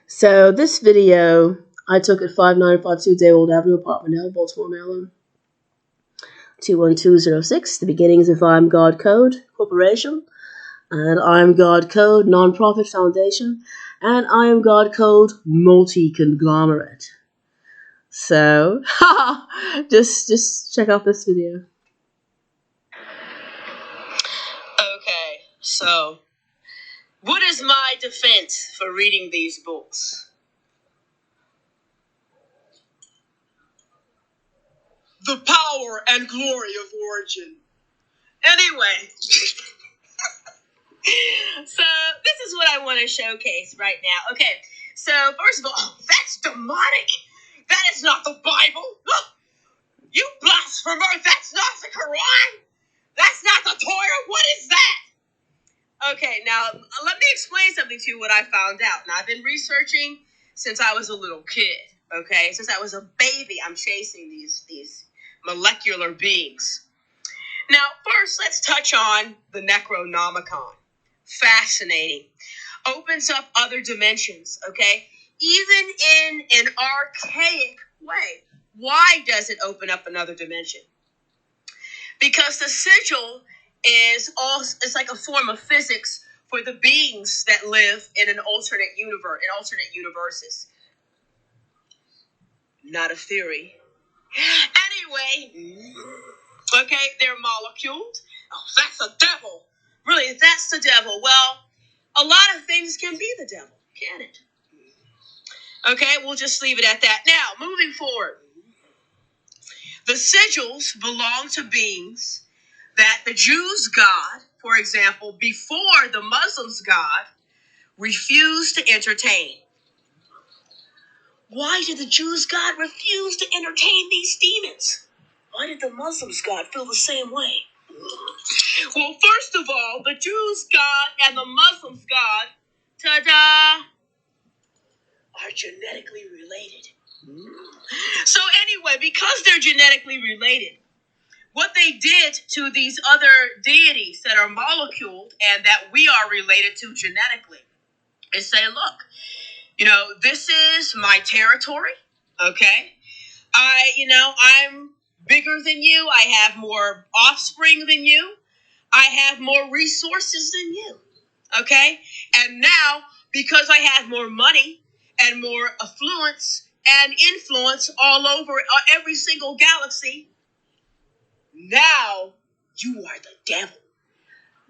So this video I took at 5952 Daywald Avenue, Apartment Hill, Baltimore, Maryland, 21206. The beginnings of I'm God Code Corporation, and I'm God Code Nonprofit Foundation, and I Am God Code Multi-Conglomerate. So, just check out this video. Okay, so what is my defense for reading these books? The power and glory of origin. Anyway, so this is what I want to showcase right now. Okay, so first of all, that's demonic. That is not the Bible. You blasphemer, that's not the Quran. That's not the Torah. What is that? Okay, now let me explain something to you what I found out. Now, I've been researching since I was a little kid, okay? Since I was a baby, I'm chasing these molecular beings. Now, first, let's touch on the Necronomicon. Fascinating. Opens up other dimensions, okay? Even in an archaic way. Why does it open up another dimension? Because the sigil it's like a form of physics for the beings that live in an alternate universe, in alternate universes. Not a theory. Anyway, okay, they're molecules. Oh, that's the devil. Really, that's the devil. Well, a lot of things can be the devil, can it? Okay, we'll just leave it at that. Now, moving forward. The sigils belong to beings that the Jews' God, for example, before the Muslims' God, refused to entertain. Why did the Jews' God refuse to entertain these demons? Why did the Muslims' God feel the same way? Well, first of all, the Jews' God and the Muslims' God, ta-da, are genetically related. So anyway, because they're genetically related, what they did to these other deities that are moleculed and that we are related to genetically is say, look, this is my territory, okay? I'm bigger than you. I have more offspring than you. I have more resources than you, okay? And now, because I have more money and more affluence and influence all over every single galaxy, now you are the devil.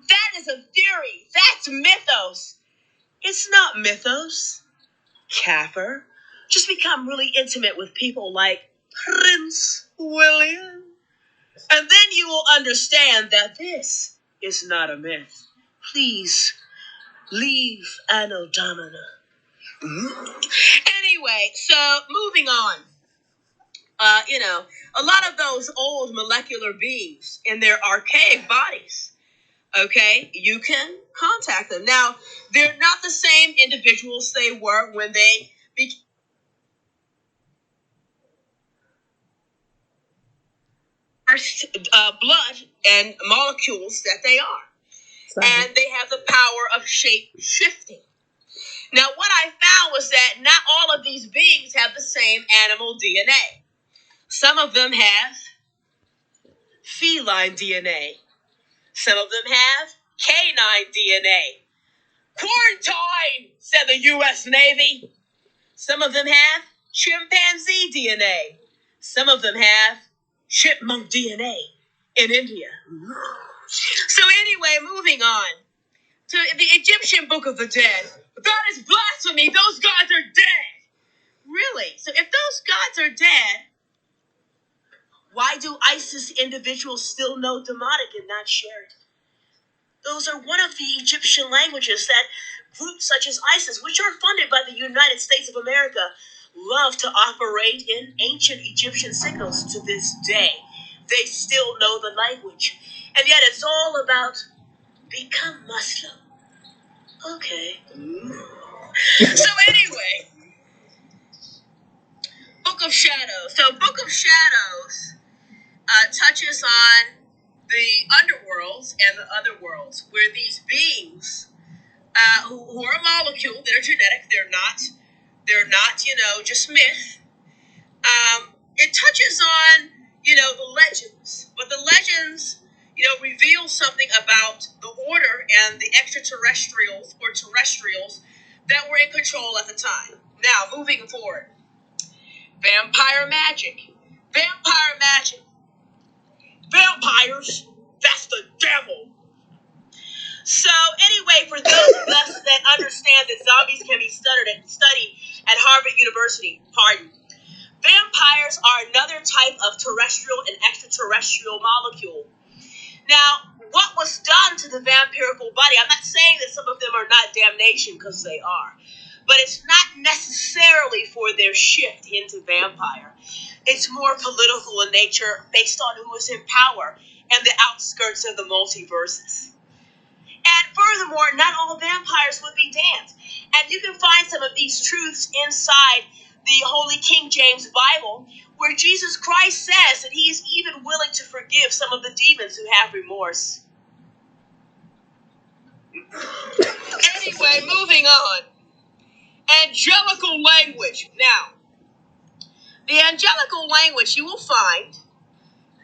That is a theory. That's mythos. It's not mythos. Kafir. Just become really intimate with people like Prince William. And then you will understand that this is not a myth. Please leave Anno Domini. Anyway, so moving on. A lot of those old molecular beings in their archaic bodies, okay, you can contact them. Now, they're not the same individuals they were when they became blood and molecules that they are. Sorry. And they have the power of shape shifting. Now, what I found was that not all of these beings have the same animal DNA. Some of them have feline DNA. Some of them have canine DNA. Quarantine, said the U.S. Navy. Some of them have chimpanzee DNA. Some of them have chipmunk DNA in India. So anyway, moving on to the Egyptian Book of the Dead. That is blasphemy. Those gods are dead. Really? So if those gods are dead, why do ISIS individuals still know demonic and not share it? Those are one of the Egyptian languages that groups such as ISIS, which are funded by the United States of America, love to operate in ancient Egyptian signals to this day. They still know the language. And yet it's all about become Muslim. Okay. So anyway, Book of Shadows. So Book of Shadows touches on the underworlds and the other worlds, where these beings who are a molecule that are genetic, they're not They're not, just myth. It touches on, the legends, but the legends, reveal something about the order and the extraterrestrials or terrestrials that were in control at the time. Now, moving forward, vampire magic. Vampire magic. Vampires, that's the devil. So anyway, for those of us that understand that zombies can be studied at Harvard University, vampires are another type of terrestrial and extraterrestrial molecule. Now, what was done to the vampirical body, I'm not saying that some of them are not damnation, because they are, but it's not necessarily for their shift into vampire. It's more political in nature, based on who is in power and the outskirts of the multiverses. And furthermore, not all vampires would be damned. And you can find some of these truths inside the Holy King James Bible, where Jesus Christ says that he is even willing to forgive some of the demons who have remorse. Anyway, moving on. Angelical language. Now, the angelical language, you will find,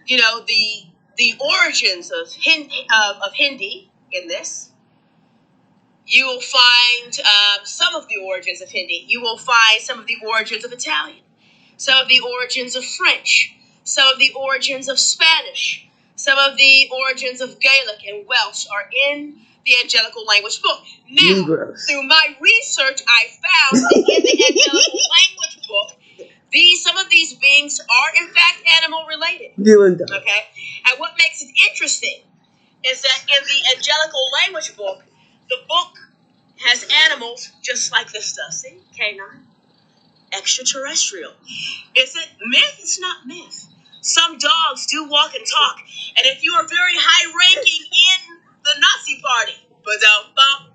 the origins of Hindi in this. You will find some of the origins of Hindi. You will find some of the origins of Italian, some of the origins of French, some of the origins of Spanish, some of the origins of Gaelic and Welsh are in the Angelical Language book. Now, Negroes. through my research, I found that in the Angelical Language book, some of these beings are in fact animal related. Okay? And what makes it interesting is that in the Angelical Language book, the book has animals just like this does. See? Canine. Extraterrestrial. Is it myth? It's not myth. Some dogs do walk and talk. And if you are very high-ranking in the Nazi party,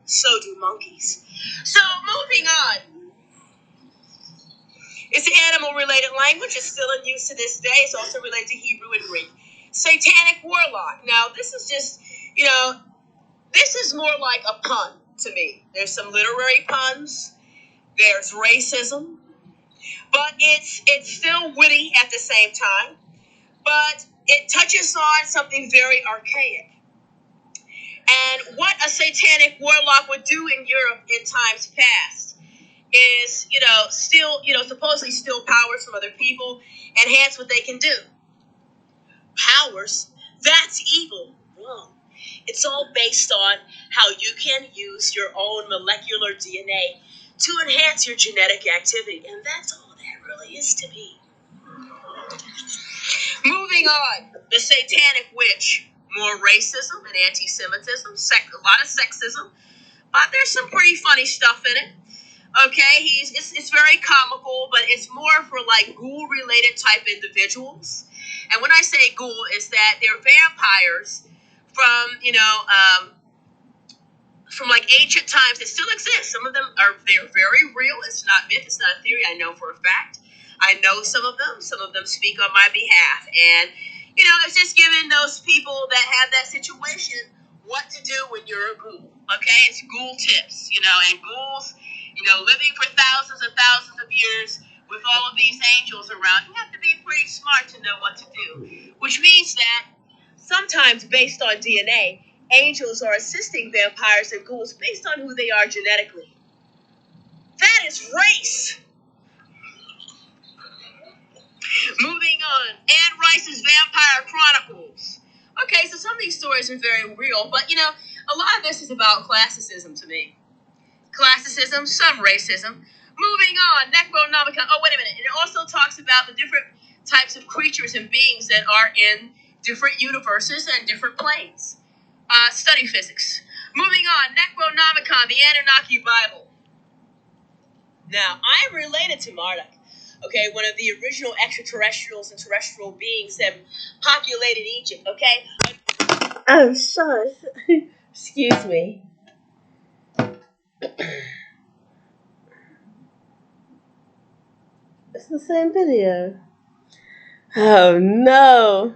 so do monkeys. So, moving on. It's an animal-related language. It's still in use to this day. It's also related to Hebrew and Greek. Satanic warlock. Now, this is just, this is more like a pun to me. There's some literary puns. There's racism. But it's still witty at the same time. But it touches on something very archaic. And what a satanic warlock would do in Europe in times past is, supposedly steal powers from other people, enhance what they can do. Powers? That's evil. Wrong. It's all based on how you can use your own molecular DNA to enhance your genetic activity. And that's all that really is to me. Moving on. The satanic witch. More racism and anti-Semitism. A lot of sexism. But there's some pretty funny stuff in it. Okay, it's very comical, but it's more for like ghoul-related type individuals. And when I say ghoul, is that they're vampires from from like ancient times that still exist. Some of them they're very real. It's not myth. It's not a theory. I know for a fact. I know some of them. Some of them speak on my behalf, and it's just giving those people that have that situation what to do when you're a ghoul. Okay, it's ghoul tips. And ghouls. Living for thousands and thousands of years with all of these angels around, you have to be pretty smart to know what to do. Which means that sometimes, based on DNA, angels are assisting vampires and ghouls based on who they are genetically. That is race! Moving on, Anne Rice's Vampire Chronicles. Okay, so some of these stories are very real, but a lot of this is about classicism to me. Classicism, some racism. Moving on, Necronomicon. Oh, wait a minute. It also talks about the different types of creatures and beings that are in different universes and different planes. Study physics. Moving on, Necronomicon, the Anunnaki Bible. Now, I am related to Marduk. Okay, one of the original extraterrestrials and terrestrial beings that populated Egypt. Okay. Oh, shush. Excuse me. It's the same video. Oh no.